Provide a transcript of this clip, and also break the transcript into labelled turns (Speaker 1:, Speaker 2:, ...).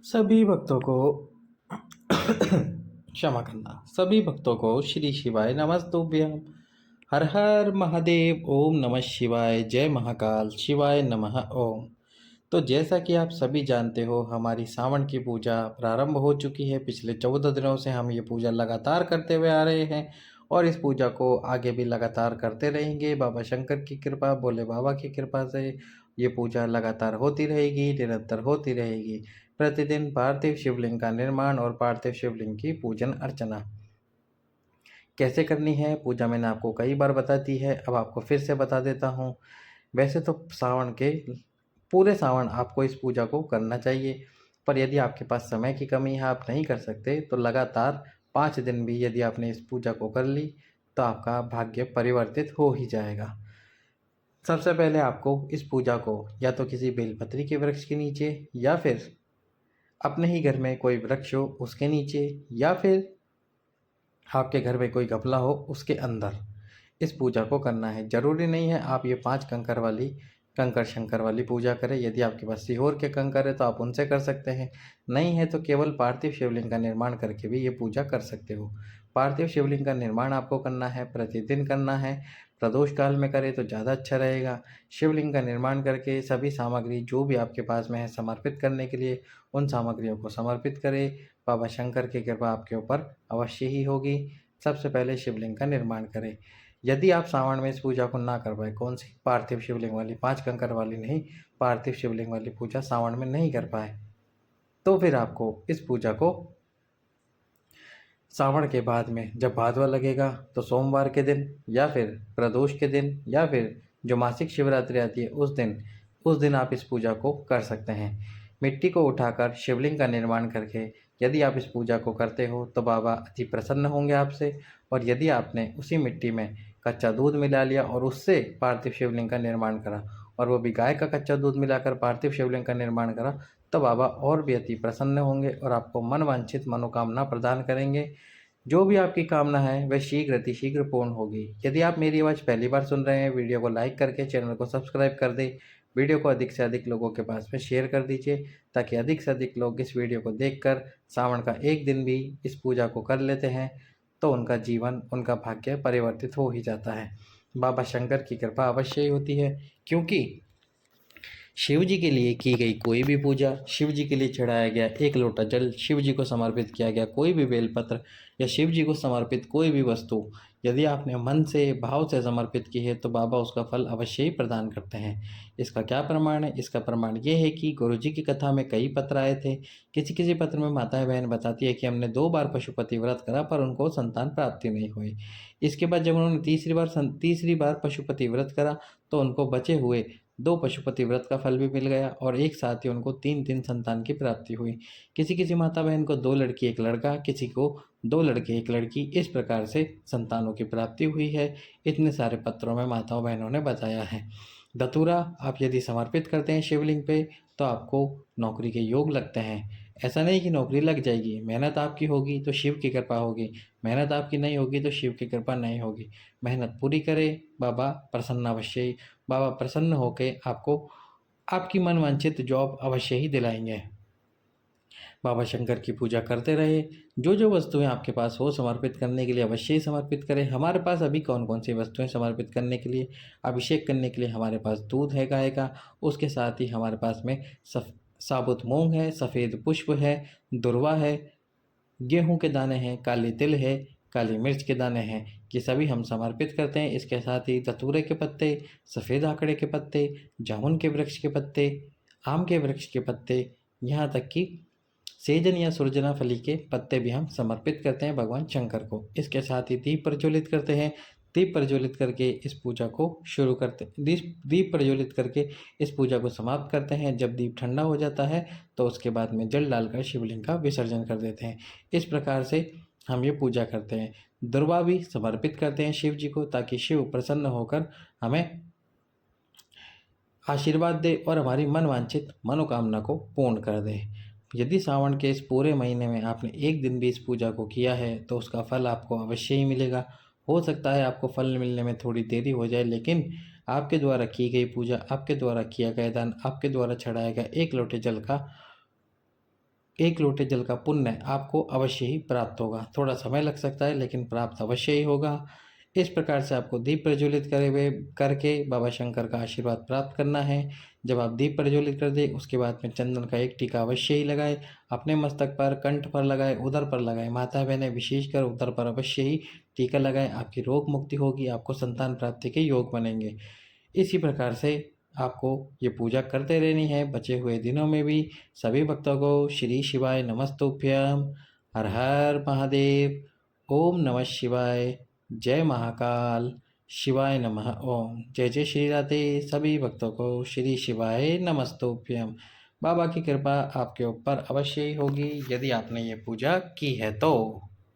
Speaker 1: सभी भक्तों को क्षमा करना। सभी भक्तों को श्री शिवाय नमस्तुभ्यम। हर हर महादेव। ओम नमः शिवाय। जय महाकाल। शिवाय नमः। ओम। तो जैसा कि आप सभी जानते हो, हमारी सावन की पूजा प्रारंभ हो चुकी है। पिछले 14 दिनों से हम ये पूजा लगातार करते हुए आ रहे हैं और इस पूजा को आगे भी लगातार करते रहेंगे। बाबा शंकर की कृपा, भोले बाबा की कृपा से ये पूजा लगातार होती रहेगी, निरंतर होती रहेगी। प्रतिदिन पार्थिव शिवलिंग का निर्माण और पार्थिव शिवलिंग की पूजन अर्चना कैसे करनी है, पूजा मैंने आपको कई बार बता दी है, अब आपको फिर से बता देता हूँ। वैसे तो सावन के पूरे सावन आपको इस पूजा को करना चाहिए, पर यदि आपके पास समय की कमी है, आप नहीं कर सकते, तो लगातार 5 दिन भी यदि आपने इस पूजा को कर ली तो आपका भाग्य परिवर्तित हो ही जाएगा। सबसे पहले आपको इस पूजा को या तो किसी बेलपत्री के वृक्ष के नीचे, या फिर अपने ही घर में कोई वृक्ष हो उसके नीचे, या फिर आपके घर में कोई गमला हो उसके अंदर इस पूजा को करना है। जरूरी नहीं है आप ये 5 कंकर वाली कंकर शंकर वाली पूजा करें। यदि आपके पास सीहोर के कंकर है तो आप उनसे कर सकते हैं, नहीं है तो केवल पार्थिव शिवलिंग का निर्माण करके भी ये पूजा कर सकते हो। पार्थिव शिवलिंग का निर्माण आपको करना है, प्रतिदिन करना है। प्रदोष काल में करें तो ज़्यादा अच्छा रहेगा। शिवलिंग का निर्माण करके सभी सामग्री जो भी आपके पास में है समर्पित करने के लिए, उन सामग्रियों को समर्पित करें। बाबा शंकर की कृपा आपके ऊपर अवश्य ही होगी। सबसे पहले शिवलिंग का निर्माण करें। यदि आप सावन में इस पूजा को ना कर पाए, कौन सी, पार्थिव शिवलिंग वाली, 5 कंकर वाली नहीं, पार्थिव शिवलिंग वाली पूजा सावन में नहीं कर पाए, तो फिर आपको इस पूजा को सावन के बाद में जब भादवा लगेगा तो सोमवार के दिन, या फिर प्रदोष के दिन, या फिर जो मासिक शिवरात्रि आती है उस दिन आप इस पूजा को कर सकते हैं। मिट्टी को उठाकर शिवलिंग का निर्माण करके यदि आप इस पूजा को करते हो तो बाबा अति प्रसन्न होंगे आपसे। और यदि आपने उसी मिट्टी में कच्चा दूध मिला लिया और उससे पार्थिव शिवलिंग का निर्माण करा, और वो भी गाय का कच्चा दूध मिलाकर पार्थिव शिवलिंग का निर्माण करा, तो बाबा और भी अति प्रसन्न होंगे और आपको मनवांछित मनोकामना प्रदान करेंगे। जो भी आपकी कामना है वह शीघ्र अति शीघ्र पूर्ण होगी। यदि आप मेरी आवाज़ पहली बार सुन रहे हैं, वीडियो को लाइक करके चैनल को सब्सक्राइब कर दें। वीडियो को अधिक से अधिक लोगों के पास में शेयर कर दीजिए, ताकि अधिक से अधिक लोग इस वीडियो को देखकर सावन का एक दिन भी इस पूजा को कर लेते हैं तो उनका जीवन, उनका भाग्य परिवर्तित हो ही जाता है। बाबा शंकर की कृपा अवश्य ही होती है, क्योंकि शिव जी के लिए की गई कोई भी पूजा, शिव जी के लिए चढ़ाया गया एक लोटा जल, शिव जी को समर्पित किया गया कोई भी बेलपत्र, या शिव जी को समर्पित कोई भी वस्तु यदि आपने मन से, भाव से समर्पित की है तो बाबा उसका फल अवश्य ही प्रदान करते हैं। इसका क्या प्रमाण है? इसका प्रमाण ये है कि गुरु जी की कथा में कई पत्र आए थे। किसी किसी पत्र में माताएं बहन बताती है कि हमने 2 बार पशुपति व्रत करा पर उनको संतान प्राप्ति नहीं हुई। इसके बाद जब उन्होंने तीसरी बार पशुपति व्रत करा तो उनको बचे हुए 2 पशुपति व्रत का फल भी मिल गया और एक साथ ही उनको 3 संतान की प्राप्ति हुई। किसी किसी माता बहन को 2 लड़की 1 लड़का, किसी को 2 लड़के 1 लड़की, इस प्रकार से संतानों की प्राप्ति हुई है। इतने सारे पत्रों में माताओं बहनों ने बताया है। धतूरा आप यदि समर्पित करते हैं शिवलिंग पे तो आपको नौकरी के योग लगते हैं। ऐसा नहीं कि नौकरी लग जाएगी, मेहनत आपकी होगी तो शिव की कृपा होगी, मेहनत आपकी नहीं होगी तो शिव की कृपा नहीं होगी। मेहनत पूरी करें, बाबा प्रसन्न अवश्य ही, बाबा प्रसन्न होकर आपको आपकी मनवांछित जॉब अवश्य ही दिलाएंगे। बाबा शंकर की पूजा करते रहे। जो जो वस्तुएं आपके पास हो समर्पित करने के लिए अवश्य ही समर्पित करें। हमारे पास अभी कौन कौन सी वस्तुएं समर्पित करने के लिए, अभिषेक करने के लिए हमारे पास दूध है गाय का, उसके साथ ही हमारे पास में साबुत मूंग है, सफ़ेद पुष्प है, दुर्वा है, गेहूं के दाने हैं, काले तिल है, काली मिर्च के दाने हैं, ये सभी हम समर्पित करते हैं। इसके साथ ही धतूरे के पत्ते, सफ़ेद आकड़े के पत्ते, जामुन के वृक्ष के पत्ते, आम के वृक्ष के पत्ते, यहाँ तक कि सेजन या सुरजना फली के पत्ते भी हम समर्पित करते हैं भगवान शंकर को। इसके साथ ही दीप प्रज्वलित करते हैं। दीप प्रज्वलित करके इस पूजा को शुरू करते दीप प्रज्वलित करके इस पूजा को समाप्त करते हैं। जब दीप ठंडा हो जाता है तो उसके बाद में जल डालकर शिवलिंग का विसर्जन कर देते हैं। इस प्रकार से हम ये पूजा करते हैं। दुर्वा भी समर्पित करते हैं शिव जी को, ताकि शिव प्रसन्न होकर हमें आशीर्वाद दे और हमारी मनवांछित मनोकामना को पूर्ण कर दे। यदि सावन के इस पूरे महीने में आपने एक दिन भी इस पूजा को किया है तो उसका फल आपको अवश्य ही मिलेगा। हो सकता है आपको फल मिलने में थोड़ी देरी हो जाए, लेकिन आपके द्वारा की गई पूजा, आपके द्वारा किया गया दान, आपके द्वारा चढ़ाया गया एक लोटे जल का 1 लोटे जल का पुण्य आपको अवश्य ही प्राप्त होगा। थोड़ा समय लग सकता है लेकिन प्राप्त अवश्य ही होगा। इस प्रकार से आपको दीप प्रज्वलित करे हुए करके बाबा शंकर का आशीर्वाद प्राप्त करना है। जब आप दीप प्रज्वलित कर दें उसके बाद में चंदन का एक टीका अवश्य ही लगाएं। अपने मस्तक पर, कंठ पर लगाएं, उदर पर लगाएं। माता बहनें विशेषकर उदर पर अवश्य ही टीका लगाएं। आपकी रोग मुक्ति होगी, आपको संतान प्राप्ति के योग बनेंगे। इसी प्रकार से आपको ये पूजा करते रहनी है बचे हुए दिनों में भी। सभी भक्तों को श्री शिवाय नमस्तुभ्यम। हर हर महादेव। ओम नमः शिवाय। जय महाकाल। शिवाय नमः। ओम। जय जय श्री राधे। सभी भक्तों को श्री शिवाय नमस्तुभ्यम। बाबा की कृपा आपके ऊपर अवश्य ही होगी यदि आपने ये पूजा की है तो।